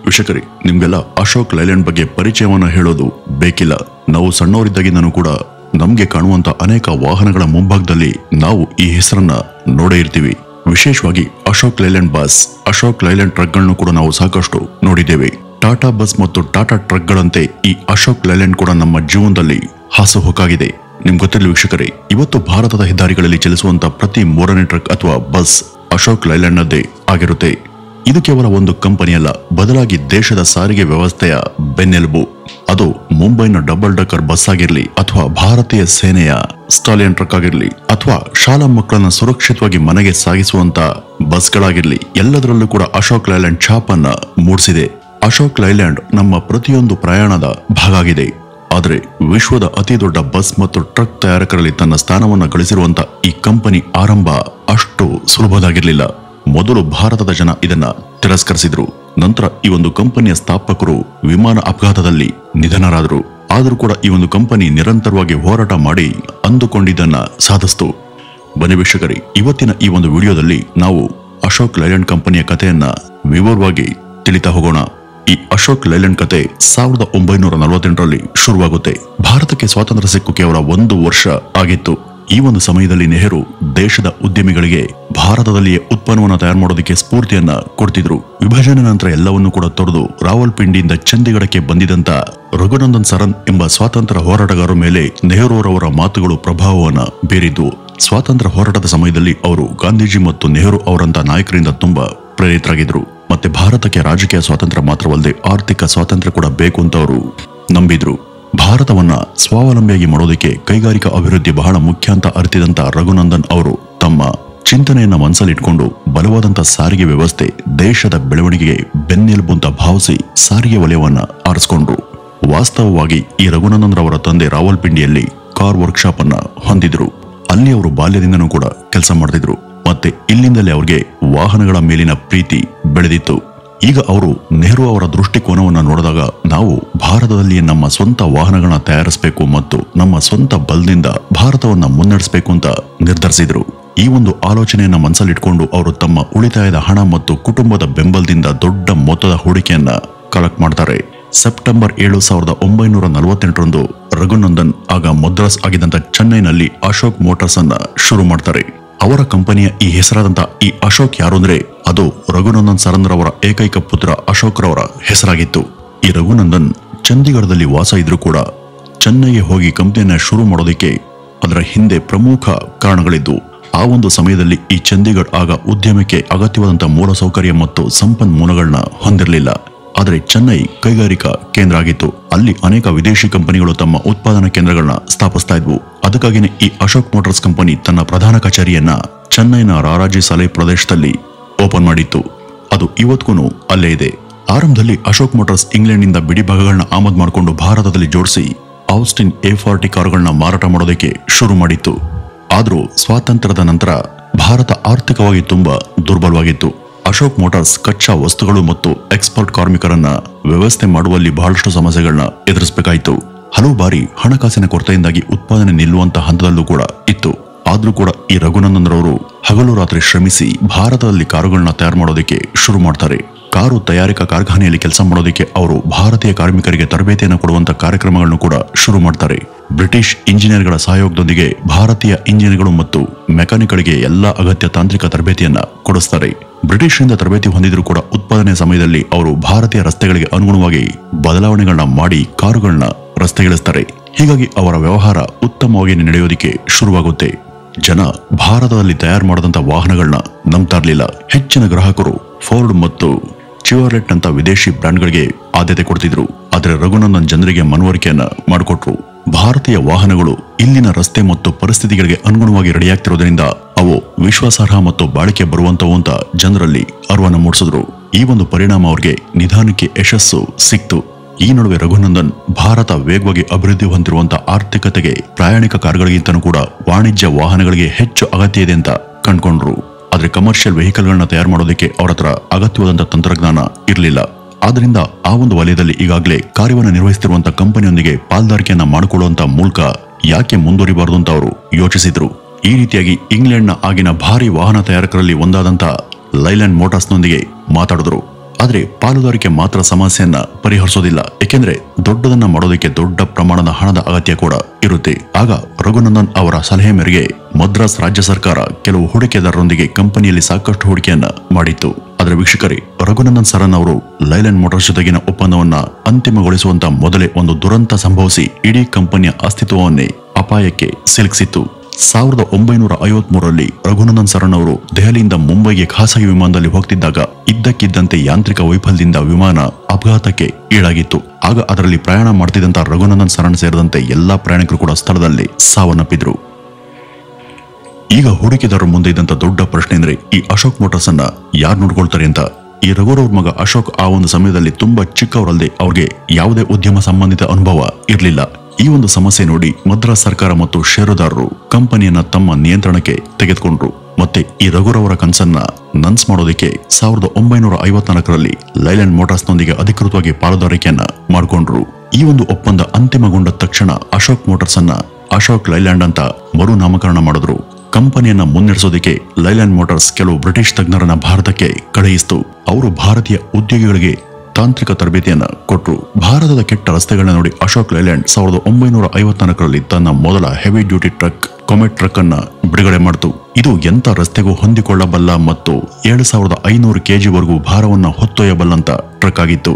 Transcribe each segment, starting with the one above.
ವಿಷಕರಿ, ನಿಮ್ಗೆಲ್ಲ ಅಶೋಕ್ ಲೈಲ್ಯಾಂಡ್ ಬಗ್ಗೆ ಪರಿಚಯವನ್ನ ಹೇಳೋದು ಬೇಕಿಲ್ಲ. ನಾವು ಸಣ್ಣವರಿದ್ದಾಗಿಂದನೂ ಕೂಡ ನಮ್ಗೆ ಕಾಣುವಂತ ಅನೇಕ ವಾಹನಗಳ ಮುಂಭಾಗದಲ್ಲಿ ನಾವು ಈ ಹೆಸರನ್ನ ನೋಡೇ ಇರ್ತೀವಿ. ವಿಶೇಷವಾಗಿ Ashok Leyland bus, Ashok Leyland ಟ್ರಕ್ಗಳನ್ನು ಕೂಡ ನಾವು ಸಾಕಷ್ಟು ನೋಡಿದ್ದೇವೆ. ಟಾಟಾ ಬಸ್ ಮತ್ತು ಟಾಟಾ ಟ್ರಕ್ಗಳಂತೆ ಈ ಅಶೋಕ್ ಲೈಲ್ಯಾಂಡ್ ಕೂಡ ನಮ್ಮ ಜೀವನದಲ್ಲಿ ಹಾಸುಹೊಕ್ಕಾಗಿದೆ. ನಿಮ್ಗೆ ಗೊತ್ತಿರಲಿ ವೀಕ್ಷಕರೇ, ಇವತ್ತು ಭಾರತದ ಹೆದ್ದಾರಿಗಳಲ್ಲಿ ಚಲಿಸುವಂತ ಪ್ರತಿ ಮೂರನೇ ಟ್ರಕ್ ಅಥವಾ ಬಸ್ ಅಶೋಕ್ ಲೈಲ್ಯಾಂಡ್ ನದ್ದೇ ಆಗಿರುತ್ತೆ. ಇದು ಕೇವಲ ಒಂದು ಕಂಪನಿಯಲ್ಲ, ಬದಲಾಗಿ ದೇಶದ ಸಾರಿಗೆ ವ್ಯವಸ್ಥೆಯ ಬೆನ್ನೆಲುಬು. ಅದು ಮುಂಬೈನ ಡಬಲ್ ಡಕ್ಕರ್ ಬಸ್ ಆಗಿರ್ಲಿ, ಅಥವಾ ಭಾರತೀಯ ಸೇನೆಯ ಸ್ಟಾಲಿಯನ್ ಟ್ರಕ್ ಆಗಿರ್ಲಿ, ಅಥವಾ ಶಾಲಾ ಮಕ್ಕಳನ್ನ ಸುರಕ್ಷಿತವಾಗಿ ಮನೆಗೆ ಸಾಗಿಸುವಂತ ಬಸ್ಗಳಾಗಿರ್ಲಿ, ಎಲ್ಲದರಲ್ಲೂ ಕೂಡ ಅಶೋಕ್ ಲೈಲ್ಯಾಂಡ್ ಛಾಪನ್ನ ಮೂಡಿಸಿದೆ. ಅಶೋಕ್ ಲೈಲ್ಯಾಂಡ್ ನಮ್ಮ ಪ್ರತಿಯೊಂದು ಪ್ರಯಾಣದ ಭಾಗ ಆಗಿದೆ. ಆದರೆ ವಿಶ್ವದ ಅತಿ ದೊಡ್ಡ ಬಸ್ ಮತ್ತು ಟ್ರಕ್ ತಯಾರಕರಲ್ಲಿ ತನ್ನ ಸ್ಥಾನವನ್ನ ಗಳಿಸಿರುವಂತ ಈ ಕಂಪನಿ ಆರಂಭ ಅಷ್ಟು ಸುಲಭದಾಗಿರ್ಲಿಲ್ಲ. ಮೊದಲು ಭಾರತದ ಜನ ಇದನ್ನ ತಿರಸ್ಕರಿಸಿದ್ರು. ನಂತರ ಈ ಒಂದು ಕಂಪನಿಯ ಸ್ಥಾಪಕರು ವಿಮಾನ ಅಪಘಾತದಲ್ಲಿ ನಿಧನರಾದರು. ಆದರೂ ಕೂಡ ಈ ಒಂದು ಕಂಪನಿ ನಿರಂತರವಾಗಿ ಹೋರಾಟ ಮಾಡಿ ಅಂದುಕೊಂಡಿದ್ದನ್ನ ಸಾಧಿಸಿತು. ಬನ್ನಿ ವೀಕ್ಷಕರೇ, ಇವತ್ತಿನ ಈ ಒಂದು ವಿಡಿಯೋದಲ್ಲಿ ನಾವು ಅಶೋಕ್ ಲೈಲ್ಯಾಂಡ್ ಕಂಪನಿಯ ಕಥೆಯನ್ನ ವಿವರವಾಗಿ ತಿಳಿತಾ ಹೋಗೋಣ. ಈ ಅಶೋಕ್ ಲೈಲ್ಯಾಂಡ್ ಕತೆ 1948ರಲ್ಲಿ ಶುರುವಾಗುತ್ತೆ. ಭಾರತಕ್ಕೆ ಸ್ವಾತಂತ್ರ್ಯ ಸಿಕ್ಕು ಕೇವಲ 1 ವರ್ಷ ಆಗಿತ್ತು. ಈ ಒಂದು ಸಮಯದಲ್ಲಿ ನೆಹರು ದೇಶದ ಉದ್ಯಮಿಗಳಿಗೆ ಭಾರತದಲ್ಲಿಯೇ ಉತ್ಪನ್ನವನ್ನು ತಯಾರು ಮಾಡೋದಕ್ಕೆ ಸ್ಫೂರ್ತಿಯನ್ನ ಕೊಡ್ತಿದ್ರು. ವಿಭಜನೆ ನಂತರ ಎಲ್ಲವನ್ನೂ ಕೂಡ ತೊರೆದು ರಾವಲ್ಪಿಂಡಿಯಿಂದ ಚಂಡೀಗಢಕ್ಕೆ ಬಂದಿದಂತ ರಘುನಂದನ್ ಸರನ್ ಎಂಬ ಸ್ವಾತಂತ್ರ್ಯ ಹೋರಾಟಗಾರರ ಮೇಲೆ ನೆಹರೂರವರ ಮಾತುಗಳು ಪ್ರಭಾವವನ್ನ ಬೀರಿದ್ವು. ಸ್ವಾತಂತ್ರ್ಯ ಹೋರಾಟದ ಸಮಯದಲ್ಲಿ ಅವರು ಗಾಂಧೀಜಿ ಮತ್ತು ನೆಹರು ಅವರಂತ ನಾಯಕರಿಂದ ತುಂಬಾ ಪ್ರೇರಿತರಾಗಿದ್ರು. ಮತ್ತೆ ಭಾರತಕ್ಕೆ ರಾಜಕೀಯ ಸ್ವಾತಂತ್ರ್ಯ ಮಾತ್ರವಲ್ಲದೆ ಆರ್ಥಿಕ ಸ್ವಾತಂತ್ರ್ಯ ಕೂಡ ಬೇಕು ಅಂತ ಅವರು ನಂಬಿದ್ರು. ಭಾರತವನ್ನ ಸ್ವಾವಲಂಬಿಯಾಗಿ ಮಾಡೋದಕ್ಕೆ ಕೈಗಾರಿಕಾ ಅಭಿವೃದ್ಧಿ ಬಹಳ ಮುಖ್ಯ ಅಂತ ಅರಿತಿದಂತ ರಘುನಂದನ್ ಅವರು ತಮ್ಮ ಚಿಂತನೆಯನ್ನ ಮನಸ್ಸಲ್ಲಿಟ್ಕೊಂಡು ಬಲವಾದಂತ ಸಾರಿಗೆ ವ್ಯವಸ್ಥೆ ದೇಶದ ಬೆಳವಣಿಗೆಗೆ ಬೆನ್ನೆಲುಬು ಅಂತ ಭಾವಿಸಿ ಸಾರಿಗೆ ವಲಯವನ್ನ ಆರಿಸಿಕೊಂಡ್ರು. ವಾಸ್ತವವಾಗಿ ಈ ರಘುನಂದನ್ ರವರ ತಂದೆ ರಾವಲ್ಪಿಂಡಿಯಲ್ಲಿ ಕಾರ್ ವರ್ಕ್ಶಾಪ್ ಅನ್ನ ಹೊಂದಿದ್ರು. ಅಲ್ಲಿ ಅವರು ಬಾಲ್ಯದಿಂದನೂ ಕೂಡ ಕೆಲಸ ಮಾಡ್ತಿದ್ರು. ಮತ್ತೆ ಇಲ್ಲಿಂದಲೇ ಅವ್ರಿಗೆ ವಾಹನಗಳ ಮೇಲಿನ ಪ್ರೀತಿ ಬೆಳೆದಿತ್ತು. ಈಗ ಅವರು ನೆಹರು ಅವರ ದೃಷ್ಟಿಕೋನವನ್ನ ನೋಡಿದಾಗ ನಾವು ಭಾರತದಲ್ಲಿ ನಮ್ಮ ಸ್ವಂತ ವಾಹನಗಳನ್ನ ತಯಾರಿಸಬೇಕು ಮತ್ತು ನಮ್ಮ ಸ್ವಂತ ಬಲದಿಂದ ಭಾರತವನ್ನ ಮುನ್ನಡೆಸಬೇಕು ಅಂತ ನಿರ್ಧರಿಸಿದ್ರು. ಈ ಒಂದು ಆಲೋಚನೆಯನ್ನ ಮನಸ್ಸಲ್ಲಿಟ್ಕೊಂಡು ಅವರು ತಮ್ಮ ಉಳಿತಾಯದ ಹಣ ಮತ್ತು ಕುಟುಂಬದ ಬೆಂಬಲದಿಂದ ದೊಡ್ಡ ಮೊತ್ತದ ಹೂಡಿಕೆಯನ್ನ ಕಲೆಕ್ಟ್ ಮಾಡ್ತಾರೆ. ಸೆಪ್ಟೆಂಬರ್ 7, 1948ರಂದು ರಘುನಂದನ್ ಆಗ ಮದ್ರಾಸ್ ಆಗಿದ್ದಂತ ಚೆನ್ನೈನಲ್ಲಿ ಅಶೋಕ್ ಮೋಟಾರ್ಸ್ ಅನ್ನ ಶುರು ಮಾಡ್ತಾರೆ. ಅವರ ಕಂಪನಿಯ ಈ ಹೆಸರಾದಂತ ಈ ಅಶೋಕ್ ಯಾರು ಅಂದ್ರೆ ಅದು ರಘುನಂದನ್ ಸರನ್ ರವರ ಏಕೈಕ ಪುತ್ರ ಅಶೋಕ್ ರವರ ಹೆಸರಾಗಿತ್ತು. ಈ ರಘುನಂದನ್ ಚಂಡೀಗಢದಲ್ಲಿ ವಾಸ ಇದ್ರೂ ಕೂಡ ಚೆನ್ನೈಗೆ ಹೋಗಿ ಕಂಪನಿಯನ್ನ ಶುರು ಮಾಡೋದಕ್ಕೆ ಅದರ ಹಿಂದೆ ಪ್ರಮುಖ ಕಾರಣಗಳಿದ್ದು. ಆ ಒಂದು ಸಮಯದಲ್ಲಿ ಈ ಚಂಡೀಗಢ ಆಗ ಉದ್ಯಮಕ್ಕೆ ಅಗತ್ಯವಾದಂತ ಮೂಲಸೌಕರ್ಯ ಮತ್ತು ಸಂಪನ್ಮೂಲಗಳನ್ನ ಹೊಂದಿರಲಿಲ್ಲ. ಆದರೆ ಚೆನ್ನೈ ಕೈಗಾರಿಕಾ ಕೇಂದ್ರ ಆಗಿತ್ತು. ಅಲ್ಲಿ ಅನೇಕ ವಿದೇಶಿ ಕಂಪನಿಗಳು ತಮ್ಮ ಉತ್ಪಾದನಾ ಕೇಂದ್ರಗಳನ್ನ ಸ್ಥಾಪಿಸ್ತಾ ಇದ್ವು. ಅದಕ್ಕಾಗಿನೇ ಈ ಅಶೋಕ್ ಮೋಟಾರ್ಸ್ ಕಂಪನಿ ತನ್ನ ಪ್ರಧಾನ ಕಚೇರಿಯನ್ನ ಚೆನ್ನೈನ ರಾರಾಜಿ ಸಾಲೆ ಪ್ರದೇಶದಲ್ಲಿ ಓಪನ್ ಮಾಡಿತ್ತು. ಅದು ಇವತ್ತಿಗೂ ಅಲ್ಲೇ ಇದೆ. ಆರಂಭದಲ್ಲಿ ಅಶೋಕ್ ಮೋಟಾರ್ಸ್ ಇಂಗ್ಲೆಂಡ್ನಿಂದ ಬಿಡಿ ಭಾಗಗಳನ್ನ ಆಮದು ಮಾಡಿಕೊಂಡು ಭಾರತದಲ್ಲಿ ಜೋಡಿಸಿ ಆಸ್ಟಿನ್ A40 ಕಾರುಗಳನ್ನ ಮಾರಾಟ ಮಾಡೋದಕ್ಕೆ ಶುರು ಮಾಡಿತ್ತು. ಆದ್ರೂ ಸ್ವಾತಂತ್ರ್ಯದ ನಂತರ ಭಾರತ ಆರ್ಥಿಕವಾಗಿ ತುಂಬಾ ದುರ್ಬಲವಾಗಿತ್ತು. ಅಶೋಕ್ ಮೋಟಾರ್ಸ್ ಕಚ್ಚಾ ವಸ್ತುಗಳು ಮತ್ತು ಎಕ್ಸ್ಪೋರ್ಟ್ ಕಾರ್ಮಿಕರನ್ನ ವ್ಯವಸ್ಥೆ ಮಾಡುವಲ್ಲಿ ಬಹಳಷ್ಟು ಸಮಸ್ಯೆಗಳನ್ನ ಎದುರಿಸಬೇಕಾಯಿತು. ಹಲವು ಬಾರಿ ಹಣಕಾಸಿನ ಕೊರತೆಯಿಂದಾಗಿ ಉತ್ಪಾದನೆ ನಿಲ್ಲುವಂತ ಹಂತದಲ್ಲೂ ಕೂಡ ಇತ್ತು. ಆದ್ರೂ ಕೂಡ ಈ ರಘುನಂದನ್ ರವರು ಹಗಲು ರಾತ್ರಿ ಶ್ರಮಿಸಿ ಭಾರತದಲ್ಲಿ ಕಾರುಗಳನ್ನ ತಯಾರು ಮಾಡೋದಕ್ಕೆ ಶುರು ಮಾಡ್ತಾರೆ. ಕಾರು ತಯಾರಿಕಾ ಕಾರ್ಖಾನೆಯಲ್ಲಿ ಕೆಲಸ ಮಾಡೋದಕ್ಕೆ ಅವರು ಭಾರತೀಯ ಕಾರ್ಮಿಕರಿಗೆ ತರಬೇತಿಯನ್ನು ಕೊಡುವಂತ ಕಾರ್ಯಕ್ರಮಗಳನ್ನು ಕೂಡ ಶುರು ಮಾಡ್ತಾರೆ. ಬ್ರಿಟಿಷ್ ಇಂಜಿನಿಯರ್ಗಳ ಸಹಯೋಗದೊಂದಿಗೆ ಭಾರತೀಯ ಇಂಜಿನಿಯರ್ಗಳು ಮತ್ತು ಮೆಕ್ಯಾನಿಕ್ಗಳಿಗೆ ಎಲ್ಲಾ ಅಗತ್ಯ ತಾಂತ್ರಿಕ ತರಬೇತಿಯನ್ನ ಕೊಡಿಸ್ತಾರೆ. ಬ್ರಿಟಿಷರಿಂದ ತರಬೇತಿ ಹೊಂದಿದ್ರು ಕೂಡ ಉತ್ಪಾದನೆ ಸಮಯದಲ್ಲಿ ಅವರು ಭಾರತೀಯ ರಸ್ತೆಗಳಿಗೆ ಅನುಗುಣವಾಗಿ ಬದಲಾವಣೆಗಳನ್ನ ಮಾಡಿ ಕಾರುಗಳನ್ನ ರಸ್ತೆಗಿಳಿಸ್ತಾರೆ. ಹೀಗಾಗಿ ಅವರ ವ್ಯವಹಾರ ಉತ್ತಮವಾಗಿ ನಡೆಯೋದಿಕ್ಕೆ ಶುರುವಾಗುತ್ತೆ. ಜನ ಭಾರತದಲ್ಲಿ ತಯಾರು ಮಾಡದಂತ ವಾಹನಗಳನ್ನ ನಂಬ್ತಾ ಇರಲಿಲ್ಲ. ಹೆಚ್ಚಿನ ಗ್ರಾಹಕರು ಫೋರ್ಡ್ ಮತ್ತು ಚಿವರ್ಲೆಟ್ ಅಂತ ವಿದೇಶಿ ಬ್ರ್ಯಾಂಡ್ಗಳಿಗೆ ಆದ್ಯತೆ ಕೊಡ್ತಿದ್ರು. ಆದರೆ ರಘುನಂದನ್ ಜನರಿಗೆ ಮನವರಿಕೆಯನ್ನ ಮಾಡಿಕೊಟ್ರು. ಭಾರತೀಯ ವಾಹನಗಳು ಇಲ್ಲಿನ ರಸ್ತೆ ಮತ್ತು ಪರಿಸ್ಥಿತಿಗಳಿಗೆ ಅನುಗುಣವಾಗಿ ರೆಡಿಯಾಗ್ತಿರೋದ್ರಿಂದ ಅವು ವಿಶ್ವಾಸಾರ್ಹ ಮತ್ತು ಬಾಳಿಕೆ ಬರುವಂತವು ಅಂತ ಜನರಲ್ಲಿ ಅರಿವನ್ನ ಮೂಡಿಸಿದ್ರು. ಈ ಒಂದು ಪರಿಣಾಮ ಅವ್ರಿಗೆ ನಿಧಾನಕ್ಕೆ ಯಶಸ್ಸು ಸಿಕ್ತು. ಈ ನಡುವೆ ರಘುನಂದನ್ ಭಾರತ ವೇಗವಾಗಿ ಅಭಿವೃದ್ಧಿ ಹೊಂದಿರುವಂತಹ ಆರ್ಥಿಕತೆಗೆ ಪ್ರಯಾಣಿಕ ಕಾರುಗಳಿಗಿಂತನೂ ಕೂಡ ವಾಣಿಜ್ಯ ವಾಹನಗಳಿಗೆ ಹೆಚ್ಚು ಅಗತ್ಯ ಇದೆ ಅಂತ ಕಂಡುಕೊಂಡ್ರು. ಆದ್ರೆ ಕಮರ್ಷಿಯಲ್ ವೆಹಿಕಲ್ಗಳನ್ನ ತಯಾರು ಮಾಡೋದಕ್ಕೆ ಅವರ ಹತ್ರ ಅಗತ್ಯವಾದಂತ ತಂತ್ರಜ್ಞಾನ ಇರಲಿಲ್ಲ. ಆದ್ರಿಂದ ಆ ಒಂದು ವಲಯದಲ್ಲಿ ಈಗಾಗಲೇ ಕಾರ್ಯವನ್ನು ನಿರ್ವಹಿಸುತ್ತಿರುವಂತಹ ಕಂಪನಿಯೊಂದಿಗೆ ಪಾಲ್ದಾರಿಕೆಯನ್ನ ಮಾಡಿಕೊಳ್ಳುವಂತ ಮೂಲಕ ಯಾಕೆ ಮುಂದುವರಿಬಾರದು ಅಂತ ಅವರು ಯೋಚಿಸಿದ್ರು. ಈ ರೀತಿಯಾಗಿ ಇಂಗ್ಲೆಂಡ್ನ ಆಗಿನ ಭಾರಿ ವಾಹನ ತಯಾರಕರಲ್ಲಿ ಒಂದಾದಂತ ಲೈಲ್ಯಾಂಡ್ ಮೋಟಾರ್ಸ್ನೊಂದಿಗೆ ಮಾತಾಡಿದ್ರು. ಆದ್ರೆ ಪಾಲುದಾರಿಕೆ ಮಾತ್ರ ಸಮಸ್ಯೆಯನ್ನ ಪರಿಹರಿಸೋದಿಲ್ಲ. ಏಕೆಂದ್ರೆ ದೊಡ್ಡದನ್ನ ಮಾಡೋದಕ್ಕೆ ದೊಡ್ಡ ಪ್ರಮಾಣದ ಹಣದ ಅಗತ್ಯ ಕೂಡ ಇರುತ್ತೆ. ಆಗ ರಘುನಂದನ್ ಅವರ ಸಲಹೆ ಮೇರೆಗೆ ಮದ್ರಾಸ್ ರಾಜ್ಯ ಸರ್ಕಾರ ಕೆಲವು ಹೂಡಿಕೆದಾರರೊಂದಿಗೆ ಕಂಪನಿಯಲ್ಲಿ ಸಾಕಷ್ಟು ಹೂಡಿಕೆಯನ್ನ ಮಾಡಿತ್ತು. ಅದರ ವೀಕ್ಷಕರೇ, ರಘುನಂದನ್ ಸರನ್ ಅವರು ಲೈಲ್ಯಾಂಡ್ ಮೋಟಾರ್ಸ್ ಜೊತೆಗಿನ ಒಪ್ಪಂದವನ್ನ ಅಂತಿಮಗೊಳಿಸುವಂತ ಮೊದಲೇ ಒಂದು ದುರಂತ ಸಂಭವಿಸಿ ಇಡೀ ಕಂಪನಿಯ ಅಸ್ತಿತ್ವವನ್ನೇ ಅಪಾಯಕ್ಕೆ ಸಿಲುಕಿಸಿತ್ತು. 1953ರಲ್ಲಿ ರಘುನಂದನ್ ಸರನ್ ಅವರು ದೆಹಲಿಯಿಂದ ಮುಂಬೈಗೆ ಖಾಸಗಿ ವಿಮಾನದಲ್ಲಿ ಹೋಗ್ತಿದ್ದಾಗ ಇದ್ದಕ್ಕಿದ್ದಂತೆ ಯಾಂತ್ರಿಕ ವೈಫಲ್ಯದಿಂದ ವಿಮಾನ ಅಪಘಾತಕ್ಕೆ ಈಡಾಗಿತ್ತು. ಆಗ ಅದರಲ್ಲಿ ಪ್ರಯಾಣ ಮಾಡ್ತಿದ್ದಂತ ರಘುನಂದನ್ ಸರನ್ ಸೇರಿದಂತೆ ಎಲ್ಲಾ ಪ್ರಯಾಣಿಕರು ಕೂಡ ಸ್ಥಳದಲ್ಲಿ ಸಾವನ್ನಪ್ಪಿದ್ರು. ಈಗ ಹೂಡಿಕೆದಾರರ ಮುಂದೆ ಇದ್ದಂತ ದೊಡ್ಡ ಪ್ರಶ್ನೆ ಅಂದ್ರೆ ಈ ಅಶೋಕ್ ಮೋಟಾರ್ಸ್ ಅನ್ನ ಯಾರು ನೋಡ್ಕೊಳ್ತಾರೆ ಅಂತ. ಈ ರಘುರವ್ರ ಮಗ ಅಶೋಕ್ ಆ ಒಂದು ಸಮಯದಲ್ಲಿ ತುಂಬಾ ಚಿಕ್ಕವರಲ್ಲದೆ ಅವ್ರಿಗೆ ಯಾವುದೇ ಉದ್ಯಮ ಸಂಬಂಧಿತ ಅನುಭವ ಇರಲಿಲ್ಲ. ಈ ಒಂದು ಸಮಸ್ಯೆ ನೋಡಿ ಮದ್ರಾಸ್ ಸರ್ಕಾರ ಮತ್ತು ಷೇರುದಾರರು ಕಂಪನಿಯನ್ನ ತಮ್ಮ ನಿಯಂತ್ರಣಕ್ಕೆ ತೆಗೆದುಕೊಂಡ್ರು. ಮತ್ತೆ ಈ ರಘುರವರ ಕನಸನ್ನ ನನ್ಸ್ ಮಾಡೋದಕ್ಕೆ 1954ರಲ್ಲಿ ಲೈಲ್ಯಾಂಡ್ ಮೋಟಾರ್ಸ್ನೊಂದಿಗೆ ಅಧಿಕೃತವಾಗಿ ಪಾಲುದಾರಿಕೆಯನ್ನ ಮಾಡಿಕೊಂಡ್ರು. ಈ ಒಂದು ಒಪ್ಪಂದ ಅಂತಿಮಗೊಂಡ ತಕ್ಷಣ ಅಶೋಕ್ ಮೋಟಾರ್ಸ್ ಅನ್ನ ಅಶೋಕ್ ಲೈಲ್ಯಾಂಡ್ ಅಂತ ಮರು ನಾಮಕರಣ ಮಾಡಿದ್ರು. ಕಂಪನಿಯನ್ನ ಮುನ್ನಡೆಸೋದಕ್ಕೆ ಲೈಲ್ಯಾಂಡ್ ಮೋಟಾರ್ಸ್ ಕೆಲವು ಬ್ರಿಟಿಷ್ ತಜ್ಞರನ್ನ ಭಾರತಕ್ಕೆ ಕಳುಹಿಸಿತು. ಅವರು ಭಾರತೀಯ ಉದ್ಯೋಗಿಗಳಿಗೆ ತಾಂತ್ರಿಕ ತರಬೇತಿಯನ್ನ ಕೊಟ್ಟರು. ಭಾರತದ ಕೆಟ್ಟ ರಸ್ತೆಗಳನ್ನ ನೋಡಿ ಅಶೋಕ್ ಲೈಲ್ಯಾಂಡ್ 1954ರಲ್ಲಿ ತನ್ನ ಮೊದಲ heavy duty truck comet truck ಅನ್ನ ಬಿಡುಗಡೆ ಮಾಡಿತು. ಇದು ಎಂತ ರಸ್ತೆಗೂ ಹೊಂದಿಕೊಳ್ಳಬಲ್ಲ ಮತ್ತು 7500 kg ಭಾರವನ್ನ ಹೊತ್ತೊಯ್ಯಬಲ್ಲಂತ ಟ್ರಕ್ ಆಗಿತ್ತು.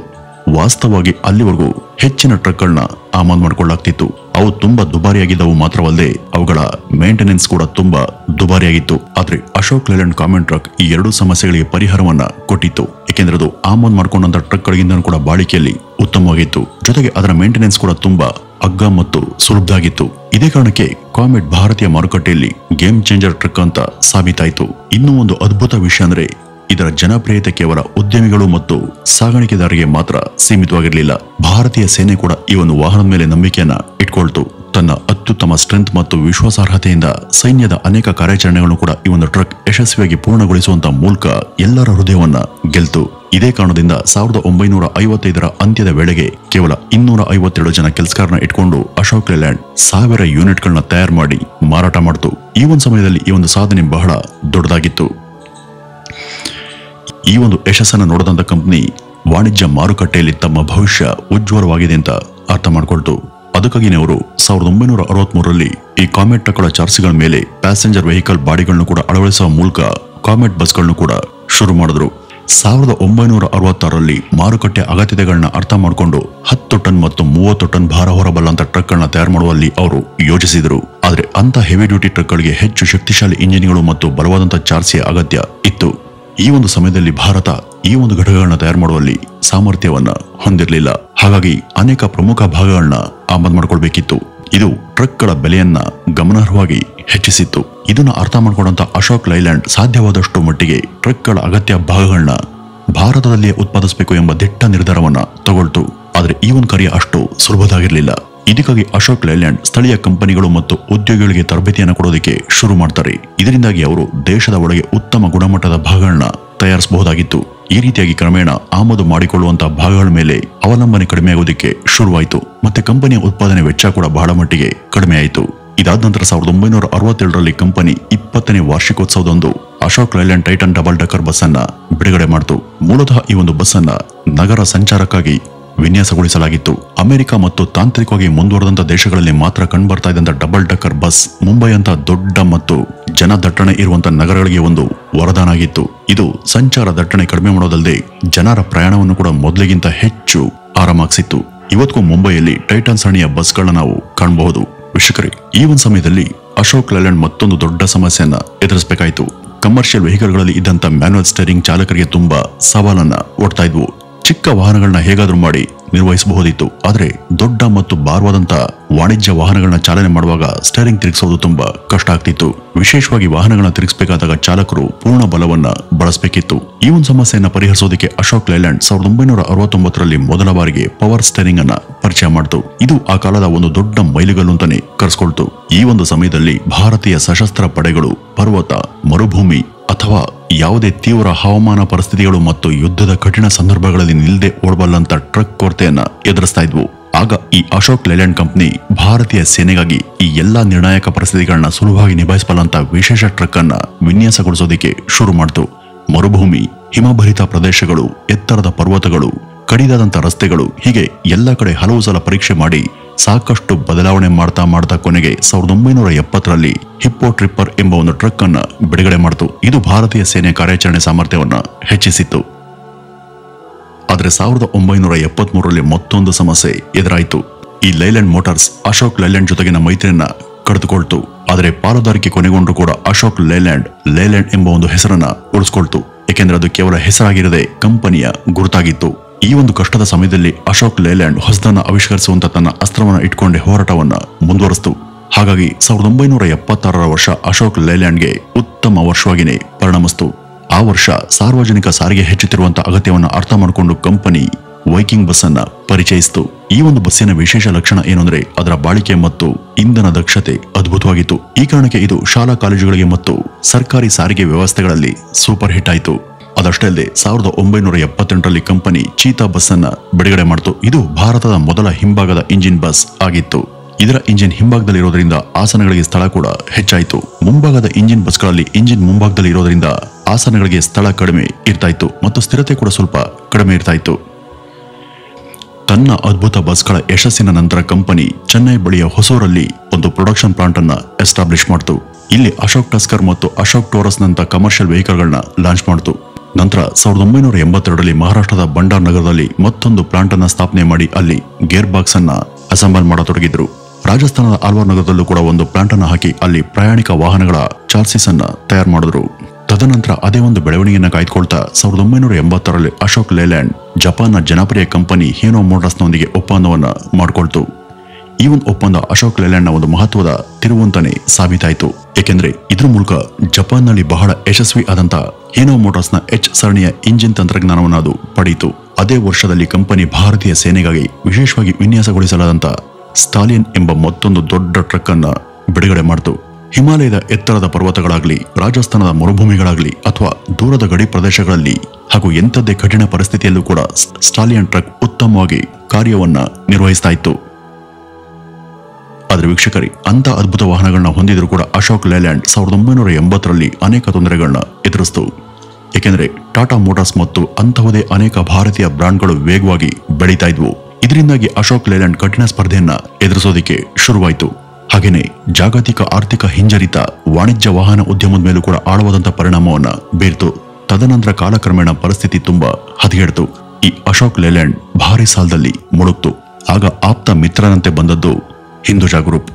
ವಾಸ್ತವವಾಗಿ ಅಲ್ಲಿವರೆಗೂ ಹೆಚ್ಚಿನ ಟ್ರಕ್ಗಳನ್ನ ಆಮದು ಮಾಡಿಕೊಳ್ಳಲಾಗ್ತಿತ್ತು. ಅವು ತುಂಬಾ ದುಬಾರಿಯಾಗಿದ್ದವು ಮಾತ್ರವಲ್ಲದೆ ಅವುಗಳ ಮೇಂಟೆನೆನ್ಸ್ ಕೂಡ ತುಂಬಾ ದುಬಾರಿಯಾಗಿತ್ತು. ಆದ್ರೆ ಅಶೋಕ್ ಲೈಲ್ಯಾಂಡ್ ಕಾಮೆಟ್ ಟ್ರಕ್ ಈ ಎರಡೂ ಸಮಸ್ಯೆಗಳಿಗೆ ಪರಿಹಾರವನ್ನ ಕೊಟ್ಟಿತ್ತು. ಏಕೆಂದ್ರೆ ಅದು ಆಮದು ಮಾಡಿಕೊಂಡಂತ ಟ್ರಕ್ಗಳಿಗಿಂತ ಕೂಡ ಬಾಳಿಕೆಯಲ್ಲಿ ಉತ್ತಮವಾಗಿತ್ತು. ಜೊತೆಗೆ ಅದರ ಮೇಂಟೆನೆನ್ಸ್ ಕೂಡ ತುಂಬಾ ಅಗ್ಗ ಮತ್ತು ಸುಲಭದಾಗಿತ್ತು. ಇದೇ ಕಾರಣಕ್ಕೆ ಕಾಮೆಟ್ ಭಾರತೀಯ ಮಾರುಕಟ್ಟೆಯಲ್ಲಿ ಗೇಮ್ ಚೇಂಜರ್ ಟ್ರಕ್ ಅಂತ ಸಾಬೀತಾಯಿತು. ಇನ್ನೂ ಒಂದು ಅದ್ಭುತ ವಿಷಯ ಅಂದ್ರೆ ಇದರ ಜನಪ್ರಿಯತೆ ಕೇವಲ ಉದ್ಯಮಿಗಳು ಮತ್ತು ಸಾಗಾಣಿಕೆದಾರರಿಗೆ ಮಾತ್ರ ಸೀಮಿತವಾಗಿರಲಿಲ್ಲ. ಭಾರತೀಯ ಸೇನೆ ಕೂಡ ಈ ಒಂದು ವಾಹನದ ಮೇಲೆ ನಂಬಿಕೆಯನ್ನ ಇಟ್ಕೊಳ್ತು. ತನ್ನ ಅತ್ಯುತ್ತಮ ಸ್ಟ್ರೆಂತ್ ಮತ್ತು ವಿಶ್ವಾಸಾರ್ಹತೆಯಿಂದ ಸೈನ್ಯದ ಅನೇಕ ಕಾರ್ಯಾಚರಣೆಗಳನ್ನು ಕೂಡ ಈ ಒಂದು ಟ್ರಕ್ ಯಶಸ್ವಿಯಾಗಿ ಪೂರ್ಣಗೊಳಿಸುವಂತ ಮೂಲಕ ಎಲ್ಲರ ಹೃದಯವನ್ನ ಗೆಲ್ತು. ಇದೇ ಕಾರಣದಿಂದ 1955ರ ಅಂತ್ಯದ ವೇಳೆಗೆ ಕೇವಲ 252 ಜನ ಕೆಲಸಗಾರನ ಇಟ್ಕೊಂಡು ಅಶೋಕ್ ಲೈಲ್ಯಾಂಡ್ 1000 ಯೂನಿಟ್ಗಳನ್ನ ತಯಾರು ಮಾಡಿ ಮಾರಾಟ ಮಾಡಿತು. ಈ ಒಂದು ಸಮಯದಲ್ಲಿ ಈ ಒಂದು ಸಾಧನೆ ಬಹಳ ದೊಡ್ಡದಾಗಿತ್ತು. ಈ ಒಂದು ಯಶಸ್ಸನ್ನು ನೋಡದಂತ ಕಂಪನಿ ವಾಣಿಜ್ಯ ಮಾರುಕಟ್ಟೆಯಲ್ಲಿ ತಮ್ಮ ಭವಿಷ್ಯ ಉಜ್ವಲವಾಗಿದೆ ಅಂತ ಅರ್ಥ ಮಾಡಿಕೊಳ್ತು. ಅದಕ್ಕಾಗಿನೇ ಅವರು 1963ರಲ್ಲಿ ಈ ಕಾಮೆಟ್ ಟ್ರಕ್ಗಳ ಚಾರ್ಸಿಗಳ ಮೇಲೆ ಪ್ಯಾಸೆಂಜರ್ ವೆಹಿಕಲ್ ಬಾಡಿಗಳನ್ನು ಕೂಡ ಅಳವಡಿಸುವ ಮೂಲಕ ಕಾಮೆಟ್ ಬಸ್ಗಳನ್ನು ಕೂಡ ಶುರು ಮಾಡಿದ್ರು. 1966ರಲ್ಲಿ ಮಾರುಕಟ್ಟೆ ಅಗತ್ಯತೆಗಳನ್ನ ಅರ್ಥ ಮಾಡಿಕೊಂಡು 10 ಟನ್ ಮತ್ತು 30 ಟನ್ ಭಾರ ಹೊರಬಲ್ಲಂತ ಟ್ರಕ್ಗಳನ್ನ ತಯಾರು ಮಾಡುವಲ್ಲಿ ಅವರು ಯೋಜಿಸಿದರು. ಆದ್ರೆ ಅಂತ ಹೆವಿ ಡ್ಯೂಟಿ ಟ್ರಕ್ಗಳಿಗೆ ಹೆಚ್ಚು ಶಕ್ತಿಶಾಲಿ ಇಂಜಿನ್ಗಳು ಮತ್ತು ಬಲವಾದಂತ ಚಾರ್ಸಿಯ ಅಗತ್ಯ ಇತ್ತು. ಈ ಒಂದು ಸಮಯದಲ್ಲಿ ಭಾರತ ಈ ಒಂದು ಘಟಕಗಳನ್ನ ತಯಾರು ಮಾಡುವಲ್ಲಿ ಸಾಮರ್ಥ್ಯವನ್ನ ಹೊಂದಿರಲಿಲ್ಲ. ಹಾಗಾಗಿ ಅನೇಕ ಪ್ರಮುಖ ಭಾಗಗಳನ್ನ ಆಮದು ಮಾಡಿಕೊಳ್ಬೇಕಿತ್ತು. ಇದು ಟ್ರಕ್ಗಳ ಬೆಲೆಯನ್ನ ಗಮನಾರ್ಹವಾಗಿ ಹೆಚ್ಚಿಸಿತ್ತು. ಇದನ್ನ ಅರ್ಥ ಮಾಡಿಕೊಂಡಂತ ಅಶೋಕ್ ಲೈಲ್ಯಾಂಡ್ ಸಾಧ್ಯವಾದಷ್ಟು ಮಟ್ಟಿಗೆ ಟ್ರಕ್ಗಳ ಅಗತ್ಯ ಭಾಗಗಳನ್ನ ಭಾರತದಲ್ಲಿಯೇ ಉತ್ಪಾದಿಸಬೇಕು ಎಂಬ ದಿಟ್ಟ ನಿರ್ಧಾರವನ್ನ ತಗೊಳ್ತು. ಆದ್ರೆ ಈ ಒಂದು ಕಾರ್ಯ ಅಷ್ಟು ಸುಲಭದಾಗಿರ್ಲಿಲ್ಲ. ಇದಕ್ಕಾಗಿ ಅಶೋಕ್ ಲೈಲ್ಯಾಂಡ್ ಸ್ಥಳೀಯ ಕಂಪನಿಗಳು ಮತ್ತು ಉದ್ಯೋಗಿಗಳಿಗೆ ತರಬೇತಿಯನ್ನು ಕೊಡೋದಕ್ಕೆ ಶುರು ಮಾಡ್ತಾರೆ. ಇದರಿಂದಾಗಿ ಅವರು ದೇಶದ ಒಳಗೆ ಉತ್ತಮ ಗುಣಮಟ್ಟದ ಭಾಗಗಳನ್ನ ತಯಾರಿಸಬಹುದಾಗಿತ್ತು. ಈ ರೀತಿಯಾಗಿ ಕ್ರಮೇಣ ಆಮದು ಮಾಡಿಕೊಳ್ಳುವಂತಹ ಭಾಗಗಳ ಮೇಲೆ ಅವಲಂಬನೆ ಕಡಿಮೆಯಾಗೋದಕ್ಕೆ ಶುರುವಾಯಿತು. ಮತ್ತೆ ಕಂಪನಿಯ ಉತ್ಪಾದನೆ ವೆಚ್ಚ ಕೂಡ ಬಹಳ ಮಟ್ಟಿಗೆ ಕಡಿಮೆ ಆಯಿತು. ಇದಾದ ನಂತರ 1967ರಲ್ಲಿ ಕಂಪನಿ 20ನೇ ವಾರ್ಷಿಕೋತ್ಸವದಂದು Ashok Leyland Titan double decker bus ಅನ್ನ ಬಿಡುಗಡೆ ಮಾಡಿತು. ಮೂಲತಃ ಈ ಒಂದು ಬಸ್ ಅನ್ನ ನಗರ ಸಂಚಾರಕ್ಕಾಗಿ ವಿನ್ಯಾಸಗೊಳಿಸಲಾಗಿತ್ತು. ಅಮೆರಿಕ ಮತ್ತು ತಾಂತ್ರಿಕವಾಗಿ ಮುಂದುವರೆದಂತ ದೇಶಗಳಲ್ಲಿ ಮಾತ್ರ ಕಂಡುಬರ್ತಾ ಇದ್ದಂತ ಡಬಲ್ ಡಕ್ಕರ್ ಬಸ್ ಮುಂಬೈ ಅಂತ ದೊಡ್ಡ ಮತ್ತು ಜನದಟ್ಟಣೆ ಇರುವಂತ ನಗರಗಳಿಗೆ ಒಂದು ವರದಾನ ಆಗಿತ್ತು. ಇದು ಸಂಚಾರ ದಟ್ಟಣೆ ಕಡಿಮೆ ಮಾಡೋದಲ್ಲದೆ ಜನರ ಪ್ರಯಾಣವನ್ನು ಕೂಡ ಮೊದಲಿಗಿಂತ ಹೆಚ್ಚು ಆರಾಮಾಗಿಸಿತ್ತು. ಇವತ್ತಿಗೂ ಮುಂಬೈಯಲ್ಲಿ ಟೈಟನ್ ಸರಣಿಯ ಬಸ್ಗಳನ್ನ ನಾವು ಕಾಣಬಹುದು. ವೀಕ್ಷಕರೇ, ಈ ಒಂದು ಸಮಯದಲ್ಲಿ ಅಶೋಕ್ ಲೈಲ್ಯಾಂಡ್ ಮತ್ತೊಂದು ದೊಡ್ಡ ಸಮಸ್ಯೆಯನ್ನ ಎದುರಿಸಬೇಕಾಯಿತು. ಕಮರ್ಷಿಯಲ್ ವೆಹಿಕಲ್ಗಳಲ್ಲಿ ಇದ್ದಂತ ಮ್ಯಾನ್ಯುವಲ್ ಸ್ಟೇರಿಂಗ್ ಚಾಲಕರಿಗೆ ತುಂಬಾ ಸವಾಲನ್ನ ಒಡ್ತಾ ಇದ್ವು. ಚಿಕ್ಕ ವಾಹನಗಳನ್ನ ಹೇಗಾದ್ರೂ ಮಾಡಿ ನಿರ್ವಹಿಸಬಹುದಿತ್ತು. ಆದ್ರೆ ದೊಡ್ಡ ಮತ್ತು ಭಾರವಾದಂತ ವಾಣಿಜ್ಯ ವಾಹನಗಳನ್ನ ಚಾಲನೆ ಮಾಡುವಾಗ ಸ್ಟೇರಿಂಗ್ ತಿರುಗಿಸೋದು ತುಂಬಾ ಕಷ್ಟ ಆಗ್ತಿತ್ತು. ವಿಶೇಷವಾಗಿ ವಾಹನಗಳನ್ನ ತಿರುಗಿಸಬೇಕಾದಾಗ ಚಾಲಕರು ಪೂರ್ಣ ಬಲವನ್ನ ಬಳಸಬೇಕಿತ್ತು. ಈ ಒಂದು ಸಮಸ್ಯೆಯನ್ನ ಪರಿಹರಿಸೋದಕ್ಕೆ ಅಶೋಕ್ ಲೈಲ್ಯಾಂಡ್ 1969ರಲ್ಲಿ ಮೊದಲ ಬಾರಿಗೆ ಪವರ್ ಸ್ಟೇರಿಂಗ್ ಅನ್ನ ಪರಿಚಯ ಮಾಡಿತು. ಇದು ಆ ಕಾಲದ ಒಂದು ದೊಡ್ಡ ಮೈಲಿಗಲ್ಲು ಅಂತಾನೆ ಕರೆಸ್ಕೊಳ್ತು. ಈ ಒಂದು ಸಮಯದಲ್ಲಿ ಭಾರತೀಯ ಸಶಸ್ತ್ರ ಪಡೆಗಳು ಪರ್ವತ, ಮರುಭೂಮಿ ಅಥವಾ ಯಾವುದೇ ತೀವ್ರ ಹವಾಮಾನ ಪರಿಸ್ಥಿತಿಗಳು ಮತ್ತು ಯುದ್ಧದ ಕಠಿಣ ಸಂದರ್ಭಗಳಲ್ಲಿ ನಿಲ್ಲದೆ ಓಡಬಲ್ಲಂತ ಟ್ರಕ್ ಕೊರತೆಯನ್ನ ಎದುರಿಸ್ತಾ ಇದ್ವು. ಆಗ ಈ ಅಶೋಕ್ ಲೈಲ್ಯಾಂಡ್ ಕಂಪನಿ ಭಾರತೀಯ ಸೇನೆಗಾಗಿ ಈ ಎಲ್ಲಾ ನಿರ್ಣಾಯಕ ಪರಿಸ್ಥಿತಿಗಳನ್ನ ಸುಲಭವಾಗಿ ನಿಭಾಯಿಸಬಲ್ಲಂತ ವಿಶೇಷ ಟ್ರಕ್ ಅನ್ನ ವಿನ್ಯಾಸಗೊಳಿಸೋದಕ್ಕೆ ಶುರು ಮಾಡಿತು. ಮರುಭೂಮಿ, ಹಿಮಭರಿತ ಪ್ರದೇಶಗಳು, ಎತ್ತರದ ಪರ್ವತಗಳು, ಕಡಿದಾದಂಥ ರಸ್ತೆಗಳು, ಹೀಗೆ ಎಲ್ಲ ಕಡೆ ಹಲವು ಸಲ ಪರೀಕ್ಷೆ ಮಾಡಿ ಸಾಕಷ್ಟು ಬದಲಾವಣೆ ಮಾಡ್ತಾ ಕೊನೆಗೆ 1970ರಲ್ಲಿ ಹಿಪ್ಪೋ ಟ್ರಿಪ್ಪರ್ ಎಂಬ ಒಂದು ಟ್ರಕ್ ಅನ್ನ ಬಿಡುಗಡೆ ಮಾಡಿತು. ಇದು ಭಾರತೀಯ ಸೇನೆ ಕಾರ್ಯಾಚರಣೆ ಸಾಮರ್ಥ್ಯವನ್ನ ಹೆಚ್ಚಿಸಿತ್ತು. ಆದರೆ 1973ರಲ್ಲಿ ಮತ್ತೊಂದು ಸಮಸ್ಯೆ ಎದುರಾಯಿತು. ಈ ಲೈಲ್ಯಾಂಡ್ ಮೋಟಾರ್ಸ್ ಅಶೋಕ್ ಲೈಲ್ಯಾಂಡ್ ಜೊತೆಗಿನ ಮೈತ್ರಿಯನ್ನ ಕಳೆದುಕೊಳ್ತು. ಆದರೆ ಪಾಲುದಾರಿಕೆ ಕೊನೆಗೊಂಡ್ರು ಕೂಡ ಅಶೋಕ್ ಲೈಲ್ಯಾಂಡ್ ಎಂಬ ಒಂದು ಹೆಸರನ್ನ ಉಳಿಸ್ಕೊಳ್ತು. ಏಕೆಂದ್ರೆ ಅದು ಕೇವಲ ಹೆಸರಾಗಿರದೆ ಕಂಪನಿಯ ಗುರುತಾಗಿತ್ತು. ಈ ಒಂದು ಕಷ್ಟದ ಸಮಯದಲ್ಲಿ ಅಶೋಕ್ ಲೈಲ್ಯಾಂಡ್ ಹೊಸದನ್ನ ಆವಿಷ್ಕರಿಸುವಂತ ತನ್ನ ಅಸ್ತ್ರವನ್ನ ಇಟ್ಕೊಂಡೆ ಹೋರಾಟವನ್ನ ಮುಂದುವರಿಸಿತು. ಹಾಗಾಗಿ 1976ರ ವರ್ಷ ಅಶೋಕ್ ಲೈಲ್ಯಾಂಡ್ಗೆ ಉತ್ತಮ ವರ್ಷವಾಗಿಯೇ ಪರಿಣಮಿಸಿತು. ಆ ವರ್ಷ ಸಾರ್ವಜನಿಕ ಸಾರಿಗೆ ಹೆಚ್ಚುತ್ತಿರುವಂತಹ ಅಗತ್ಯವನ್ನು ಅರ್ಥ ಮಾಡಿಕೊಂಡು ಕಂಪನಿ ವೈಕಿಂಗ್ ಬಸ್ ಅನ್ನ ಪರಿಚಯಿಸಿತು. ಈ ಒಂದು ಬಸ್ಸಿನ ವಿಶೇಷ ಲಕ್ಷಣ ಏನಂದ್ರೆ ಅದರ ಬಾಳಿಕೆ ಮತ್ತು ಇಂಧನ ದಕ್ಷತೆ ಅದ್ಭುತವಾಗಿತ್ತು. ಈ ಕಾರಣಕ್ಕೆ ಇದು ಶಾಲಾ ಕಾಲೇಜುಗಳಿಗೆ ಮತ್ತು ಸರ್ಕಾರಿ ಸಾರಿಗೆ ವ್ಯವಸ್ಥೆಗಳಲ್ಲಿ ಸೂಪರ್ ಹಿಟ್ ಆಯಿತು. ಅದಷ್ಟೇ ಅಲ್ಲದೆ 1978ರಲ್ಲಿ ಕಂಪನಿ ಚೀತಾ ಬಸ್ ಅನ್ನ ಬಿಡುಗಡೆ ಮಾಡಿತು. ಇದು ಭಾರತದ ಮೊದಲ ಹಿಂಭಾಗದ ಇಂಜಿನ್ ಬಸ್ ಆಗಿತ್ತು. ಇದರ ಇಂಜಿನ್ ಹಿಂಭಾಗದಲ್ಲಿರೋದ್ರಿಂದ ಆಸನಗಳಿಗೆ ಸ್ಥಳ ಕೂಡ ಹೆಚ್ಚಾಯಿತು. ಮುಂಭಾಗದ ಇಂಜಿನ್ ಬಸ್ಗಳಲ್ಲಿ ಇಂಜಿನ್ ಮುಂಭಾಗದಲ್ಲಿ ಇರೋದ್ರಿಂದ ಆಸನಗಳಿಗೆ ಸ್ಥಳ ಕಡಿಮೆ ಇರ್ತಾ ಇತ್ತು ಮತ್ತು ಸ್ಥಿರತೆ ಕೂಡ ಸ್ವಲ್ಪ ಕಡಿಮೆ ಇರ್ತಾ ಇತ್ತು. ತನ್ನ ಅದ್ಭುತ ಬಸ್ಗಳ ಯಶಸ್ಸಿನ ನಂತರ ಕಂಪನಿ ಚೆನ್ನೈ ಬಳಿಯ ಹೊಸೂರಲ್ಲಿ ಒಂದು ಪ್ರೊಡಕ್ಷನ್ ಪ್ಲಾಂಟ್ ಅನ್ನ ಎಸ್ಟಾಬ್ಲಿಷ್ ಮಾಡಿತು. ಇಲ್ಲಿ ಅಶೋಕ್ ಟಸ್ಕರ್ ಮತ್ತು ಅಶೋಕ್ ಟೋರಸ್ ನಂತ ಕಮರ್ಷಿಯಲ್ ವೆಹಿಕಲ್ಗಳನ್ನ ಲಾಂಚ್ ಮಾಡಿತು. ನಂತರ 1982ರಲ್ಲಿ ಮಹಾರಾಷ್ಟ್ರದ ಬಂಡಾರ್ ನಗರದಲ್ಲಿ ಮತ್ತೊಂದು ಪ್ಲಾಂಟ್ ಅನ್ನ ಸ್ಥಾಪನೆ ಮಾಡಿ ಅಲ್ಲಿ ಗೇರ್ ಬಾಕ್ಸ್ ಅನ್ನ ಅಸೆಂಬಲ್ ಮಾಡತೊಡಗಿದ್ರು. ರಾಜಸ್ಥಾನದ ಆಲ್ವಾರ್ ನಗರದಲ್ಲೂ ಕೂಡ ಒಂದು ಪ್ಲಾಂಟ್ ಅನ್ನು ಹಾಕಿ ಅಲ್ಲಿ ಪ್ರಯಾಣಿಕ ವಾಹನಗಳ ಚಾರ್ಸಿಸ್ ಅನ್ನ ತಯಾರು ಮಾಡಿದ್ರು. ತದನಂತರ ಅದೇ ಒಂದು ಬೆಳವಣಿಗೆಯನ್ನ ಕಾಯ್ದುಕೊಳ್ತಾ 1980ರಲ್ಲಿ ಅಶೋಕ್ ಲೈಲ್ಯಾಂಡ್ ಜಪಾನ್ನ ಜನಪ್ರಿಯ ಕಂಪನಿ ಹೀನೋ ಮೋಟಾರ್ಸ್ನೊಂದಿಗೆ ಒಪ್ಪಂದವನ್ನ ಮಾಡಿಕೊಳ್ತು. ಈ ಒಂದು ಒಪ್ಪಂದ ಅಶೋಕ್ ಲೈಲ್ಯಾಂಡ್ನ ಒಂದು ಮಹತ್ವದ ತಿರುವಂತಾನೆ ಸಾಬೀತಾಯಿತು. ಏಕೆಂದ್ರೆ ಇದ್ರ ಮೂಲಕ ಜಪಾನ್ನಲ್ಲಿ ಬಹಳ ಯಶಸ್ವಿ ಆದಂತ ಹೀನೋ ಮೋಟಾರ್ಸ್ನ H ಸರಣಿಯ ಇಂಜಿನ್ ತಂತ್ರಜ್ಞಾನವನ್ನು ಅದು ಪಡೆಯಿತು. ಅದೇ ವರ್ಷದಲ್ಲಿ ಕಂಪನಿ ಭಾರತೀಯ ಸೇನೆಗಾಗಿ ವಿಶೇಷವಾಗಿ ವಿನ್ಯಾಸಗೊಳಿಸಲಾದಂತ ಸ್ಟಾಲಿಯನ್ ಎಂಬ ಮತ್ತೊಂದು ದೊಡ್ಡ ಟ್ರಕ್ ಅನ್ನ ಬಿಡುಗಡೆ ಮಾಡಿತು. ಹಿಮಾಲಯದ ಎತ್ತರದ ಪರ್ವತಗಳಾಗ್ಲಿ, ರಾಜಸ್ಥಾನದ ಮರುಭೂಮಿಗಳಾಗ್ಲಿ ಅಥವಾ ದೂರದ ಗಡಿ ಪ್ರದೇಶಗಳಲ್ಲಿ ಹಾಗೂ ಎಂಥದ್ದೇ ಕಠಿಣ ಪರಿಸ್ಥಿತಿಯಲ್ಲೂ ಕೂಡ ಸ್ಟಾಲಿಯನ್ ಟ್ರಕ್ ಉತ್ತಮವಾಗಿ ಕಾರ್ಯವನ್ನ ನಿರ್ವಹಿಸ್ತಾ ಇತ್ತು. ಆದ್ರೆ ವೀಕ್ಷಕರೇ, ಅಂತ ಅದ್ಭುತ ವಾಹನಗಳನ್ನ ಹೊಂದಿದ್ರು ಕೂಡ ಅಶೋಕ್ ಲೈಲ್ಯಾಂಡ್ 1980ರಲ್ಲಿ ಅನೇಕ ತೊಂದರೆಗಳನ್ನ ಎದುರಿಸಿತು. ಏಕೆಂದ್ರೆ ಟಾಟಾ ಮೋಟಾರ್ಸ್ ಮತ್ತು ಅಂತಹುದೇ ಅನೇಕ ಭಾರತೀಯ ಬ್ರಾಂಡ್ಗಳು ವೇಗವಾಗಿ ಬೆಳೀತಾ ಇದ್ವು. ಇದರಿಂದಾಗಿ ಅಶೋಕ್ ಲೈಲ್ಯಾಂಡ್ ಕಠಿಣ ಸ್ಪರ್ಧೆಯನ್ನ ಎದುರಿಸೋದಕ್ಕೆ ಶುರುವಾಯಿತು. ಹಾಗೇನೆ ಜಾಗತಿಕ ಆರ್ಥಿಕ ಹಿಂಜರಿತ ವಾಣಿಜ್ಯ ವಾಹನ ಉದ್ಯಮದ ಮೇಲೂ ಕೂಡ ಆಳವಾದಂತ ಪರಿಣಾಮವನ್ನ ಬೀರ್ತು. ತದನಂತರ ಕಾಲಕ್ರಮೇಣ ಪರಿಸ್ಥಿತಿ ತುಂಬಾ ಹದಗೆಡ್ತು. ಈ ಅಶೋಕ್ ಲೈಲ್ಯಾಂಡ್ ಭಾರಿ ಸಾಲದಲ್ಲಿ ಮುಳುಗ್ತು. ಆಗ ಆಪ್ತ ಮಿತ್ರನಂತೆ ಬಂದದ್ದು ಹಿಂದುಜಾ ಗ್ರೂಪ್.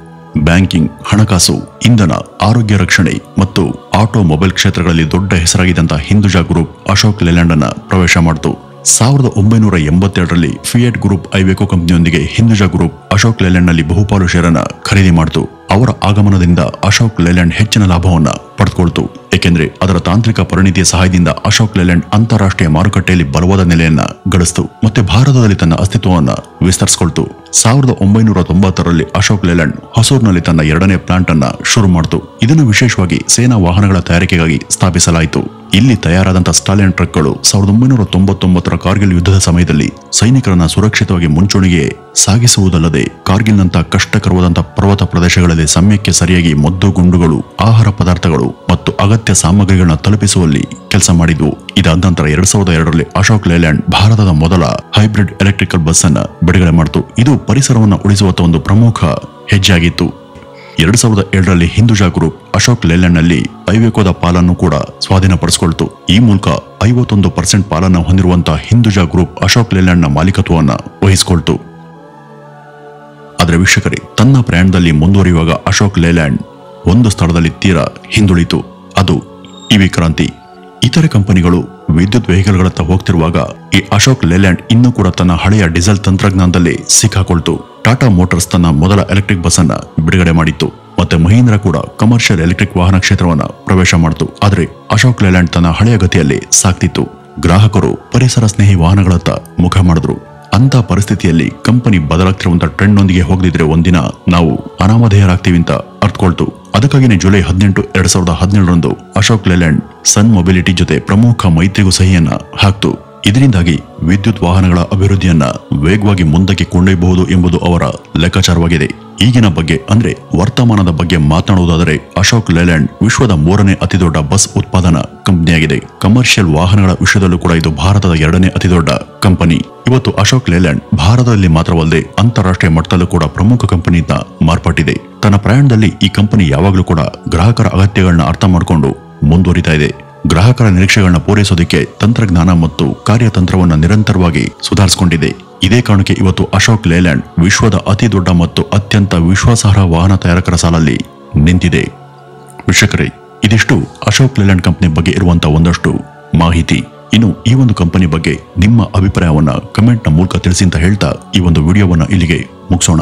ಬ್ಯಾಂಕಿಂಗ್, ಹಣಕಾಸು, ಇಂಧನ, ಆರೋಗ್ಯ ರಕ್ಷಣೆ ಮತ್ತು ಆಟೋಮೊಬೈಲ್ ಕ್ಷೇತ್ರಗಳಲ್ಲಿ ದೊಡ್ಡ ಹೆಸರಾಗಿದ್ದಂತಹ ಹಿಂದುಜಾ ಗ್ರೂಪ್ ಅಶೋಕ್ ಲೈಲ್ಯಾಂಡ್ ಅನ್ನ ಪ್ರವೇಶ ಮಾಡಿತು. 1982ರಲ್ಲಿ ಫಿಯೆಟ್ ಗ್ರೂಪ್ ಐವೆಕೋ ಕಂಪನಿಯೊಂದಿಗೆ ಹಿಂದುಜಾ ಗ್ರೂಪ್ ಅಶೋಕ್ ಲೈಲ್ಯಾಂಡ್ ನಲ್ಲಿ ಬಹುಪಾಲು ಶೇರ್ ಅನ್ನ ಖರೀದಿ ಮಾಡಿತು. ಅವರ ಆಗಮನದಿಂದ ಅಶೋಕ್ ಲೈಲ್ಯಾಂಡ್ ಹೆಚ್ಚಿನ ಲಾಭವನ್ನ ಪಡೆದುಕೊಳ್ತು. ಏಕೆಂದ್ರೆ ಅದರ ತಾಂತ್ರಿಕ ಪರಿಣಿತಿಯ ಸಹಾಯದಿಂದ ಅಶೋಕ್ ಲೈಲ್ಯಾಂಡ್ ಅಂತಾರಾಷ್ಟ್ರೀಯ ಮಾರುಕಟ್ಟೆಯಲ್ಲಿ ಬಲವಾದ ನೆಲೆಯನ್ನ ಗಳಿಸಿತು ಮತ್ತೆ ಭಾರತದಲ್ಲಿ ತನ್ನ ಅಸ್ತಿತ್ವವನ್ನ ವಿಸ್ತರಿಸಿಕೊಳ್ತು. 1990ರಲ್ಲಿ ಅಶೋಕ್ ಲೈಲ್ಯಾಂಡ್ ಹೊಸೂರಿನಲ್ಲಿ ತನ್ನ 2ನೇ ಪ್ಲಾಂಟ್ ಅನ್ನ ಶುರು ಮಾಡಿತು. ಇದನ್ನು ವಿಶೇಷವಾಗಿ ಸೇನಾ ವಾಹನಗಳ ತಯಾರಿಕೆಗಾಗಿ ಸ್ಥಾಪಿಸಲಾಯಿತು. ಇಲ್ಲಿ ತಯಾರಾದಂತಹ ಸ್ಟಾಲಿಯನ್ ಟ್ರಕ್ಗಳು 1999ರ ಕಾರ್ಗಿಲ್ ಯುದ್ಧದ ಸಮಯದಲ್ಲಿ ಸೈನಿಕರನ್ನ ಸುರಕ್ಷಿತವಾಗಿ ಮುಂಚೂಣಿಗೆ ಸಾಗಿಸುವುದಲ್ಲದೆ ಕಾರ್ಗಿಲ್ನಂತ ಕಷ್ಟಕರವಾದಂತಹ ಪರ್ವತ ಪ್ರದೇಶಗಳಲ್ಲಿ ಸಮಯಕ್ಕೆ ಸರಿಯಾಗಿ ಮದ್ದು ಗುಂಡುಗಳು, ಆಹಾರ ಪದಾರ್ಥಗಳು ಮತ್ತು ಅಗತ್ಯ ಸಾಮಗ್ರಿಗಳನ್ನ ತಲುಪಿಸುವಲ್ಲಿ ಕೆಲಸ ಮಾಡಿದ್ವು. ಇದಾದ ನಂತರ 2002ರಲ್ಲಿ ಅಶೋಕ್ ಲೈಲ್ಯಾಂಡ್ ಭಾರತದ ಮೊದಲ ಹೈಬ್ರಿಡ್ ಎಲೆಕ್ಟ್ರಿಕಲ್ ಬಸ್ ಅನ್ನ ಬಿಡುಗಡೆ ಮಾಡಿತು. ಇದು ಪರಿಸರವನ್ನು ಉಳಿಸುವಂತ ಒಂದು ಪ್ರಮುಖ ಹೆಜ್ಜೆಯಾಗಿತ್ತು. 2007ರಲ್ಲಿ ಹಿಂದುಜಾ ಗ್ರೂಪ್ ಅಶೋಕ್ ಲೈಲ್ಯಾಂಡ್ ನಲ್ಲಿ ಐವೆಕೋದ ಪಾಲನ್ನು ಕೂಡ ಸ್ವಾಧೀನಪಡಿಸಿಕೊಳ್ತು. ಈ ಮೂಲಕ 51% ಪಾಲನ್ನು ಹೊಂದಿರುವಂತಹ ಹಿಂದುಜಾ ಗ್ರೂಪ್ ಅಶೋಕ್ ಲೈಲ್ಯಾಂಡ್ ನ ಮಾಲೀಕತ್ವವನ್ನ ವಹಿಸಿಕೊಳ್ತು. ಆದರೆ ವೀಕ್ಷಕರೇ, ತನ್ನ ಪ್ರಯಾಣದಲ್ಲಿ ಮುಂದುವರಿಯುವಾಗ ಅಶೋಕ್ ಲೈಲ್ಯಾಂಡ್ ಒಂದು ಸ್ಥಳದಲ್ಲಿ ತೀರಾ ಹಿಂದುಳಿತು. ಅದು ಇವಿ ಕ್ರಾಂತಿ. ಇತರೆ ಕಂಪನಿಗಳು ವಿದ್ಯುತ್ ವೆಹಿಕಲ್ಗಳತ್ತ ಹೋಗ್ತಿರುವಾಗ ಈ ಅಶೋಕ್ ಲೈಲ್ಯಾಂಡ್ ಇನ್ನೂ ಕೂಡ ತನ್ನ ಹಳೆಯ ಡೀಸೆಲ್ ತಂತ್ರಜ್ಞಾನದಲ್ಲಿ ಸಿಕ್ಕಾಕೊಳ್ತು. ಟಾಟಾ ಮೋಟಾರ್ಸ್ ತನ್ನ ಮೊದಲ ಎಲೆಕ್ಟ್ರಿಕ್ ಬಸ್ ಅನ್ನ ಬಿಡುಗಡೆ ಮಾಡಿತ್ತು ಮತ್ತೆ ಮಹೀಂದ್ರ ಕೂಡ ಕಮರ್ಷಿಯಲ್ ಎಲೆಕ್ಟ್ರಿಕ್ ವಾಹನ ಕ್ಷೇತ್ರವನ್ನ ಪ್ರವೇಶ ಮಾಡಿತು. ಆದರೆ ಅಶೋಕ್ ಲೈಲ್ಯಾಂಡ್ ತನ್ನ ಹಳೆಯ ಗತಿಯಲ್ಲಿ ಸಾಕ್ತಿತ್ತು. ಗ್ರಾಹಕರು ಪರಿಸರ ಸ್ನೇಹಿ ವಾಹನಗಳತ್ತ ಮುಖ ಮಾಡಿದ್ರು. ಅಂತ ಪರಿಸ್ಥಿತಿಯಲ್ಲಿ ಕಂಪನಿ ಬದಲಾಗ್ತಿರುವಂತಹ ಟ್ರೆಂಡ್ ನೊಂದಿಗೆ ಹೋಗದಿದ್ರೆ ಒಂದಿನ ನಾವು ಅನಾಮಧೇಯರಾಗ್ತೀವಿ ಅಂತ ಅರ್ಥಕೊಳ್ತು. ಅದಕ್ಕಾಗಿನೇ ಜುಲೈ 18, 2017ರಂದು ಅಶೋಕ್ ಲೈಲ್ಯಾಂಡ್ ಸನ್ ಮೊಬಿಲಿಟಿ ಜೊತೆ ಪ್ರಮುಖ ಮೈತ್ರಿಗೂ ಸಹಿಯನ್ನ ಹಾಕ್ತು. ಇದರಿಂದಾಗಿ ವಿದ್ಯುತ್ ವಾಹನಗಳ ಅಭಿವೃದ್ಧಿಯನ್ನ ವೇಗವಾಗಿ ಮುಂದಕ್ಕೆ ಕೊಂಡೊಯ್ಯಬಹುದು ಎಂಬುದು ಅವರ ಲೆಕ್ಕಾಚಾರವಾಗಿದೆ. ಈಗಿನ ಬಗ್ಗೆ ಅಂದ್ರೆ ವರ್ತಮಾನದ ಬಗ್ಗೆ ಮಾತನಾಡುವುದಾದರೆ ಅಶೋಕ್ ಲೇಲ್ಯಾಂಡ್ ವಿಶ್ವದ 3ನೇ ಅತಿದೊಡ್ಡ ಬಸ್ ಉತ್ಪಾದನಾ ಕಂಪನಿಯಾಗಿದೆ. ಕಮರ್ಷಿಯಲ್ ವಾಹನಗಳ ವಿಷಯದಲ್ಲೂ ಕೂಡ ಇದು ಭಾರತದ 2ನೇ ಅತಿದೊಡ್ಡ ಕಂಪನಿ. ಇವತ್ತು ಅಶೋಕ್ ಲೇಲ್ಯಾಂಡ್ ಭಾರತದಲ್ಲಿ ಮಾತ್ರವಲ್ಲದೆ ಅಂತಾರಾಷ್ಟ್ರೀಯ ಮಟ್ಟದಲ್ಲೂ ಕೂಡ ಪ್ರಮುಖ ಕಂಪನಿಯಿಂದ ಮಾರ್ಪಟ್ಟಿದೆ. ತನ್ನ ಪ್ರಯಾಣದಲ್ಲಿ ಈ ಕಂಪನಿ ಯಾವಾಗಲೂ ಕೂಡ ಗ್ರಾಹಕರ ಅಗತ್ಯಗಳನ್ನ ಅರ್ಥ ಮಾಡಿಕೊಂಡು ಮುಂದುವರಿತಾ ಇದೆ. ಗ್ರಾಹಕರ ನಿರೀಕ್ಷೆಗಳನ್ನ ಪೂರೈಸೋದಕ್ಕೆ ತಂತ್ರಜ್ಞಾನ ಮತ್ತು ಕಾರ್ಯತಂತ್ರವನ್ನ ನಿರಂತರವಾಗಿ ಸುಧಾರಿಸಿಕೊಂಡಿದೆ. ಇದೇ ಕಾರಣಕ್ಕೆ ಇವತ್ತು ಅಶೋಕ್ ಲೇಲ್ಯಾಂಡ್ ವಿಶ್ವದ ಅತಿ ದೊಡ್ಡ ಮತ್ತು ಅತ್ಯಂತ ವಿಶ್ವಾಸಾರ್ಹ ವಾಹನ ತಯಾರಕರ ಸಾಲಲ್ಲಿ ನಿಂತಿದೆ. ವೀಕ್ಷಕರೇ, ಇದಿಷ್ಟು ಅಶೋಕ್ ಲೇಲ್ಯಾಂಡ್ ಕಂಪನಿ ಬಗ್ಗೆ ಇರುವಂತಹ ಒಂದಷ್ಟು ಮಾಹಿತಿ. ಇನ್ನು ಈ ಒಂದು ಕಂಪನಿ ಬಗ್ಗೆ ನಿಮ್ಮ ಅಭಿಪ್ರಾಯವನ್ನ ಕಮೆಂಟ್ ನ ಮೂಲಕ ತಿಳಿಸಿ ಅಂತ ಹೇಳ್ತಾ ಈ ಒಂದು ವಿಡಿಯೋವನ್ನ ಇಲ್ಲಿಗೆ ಮುಗಿಸೋಣ.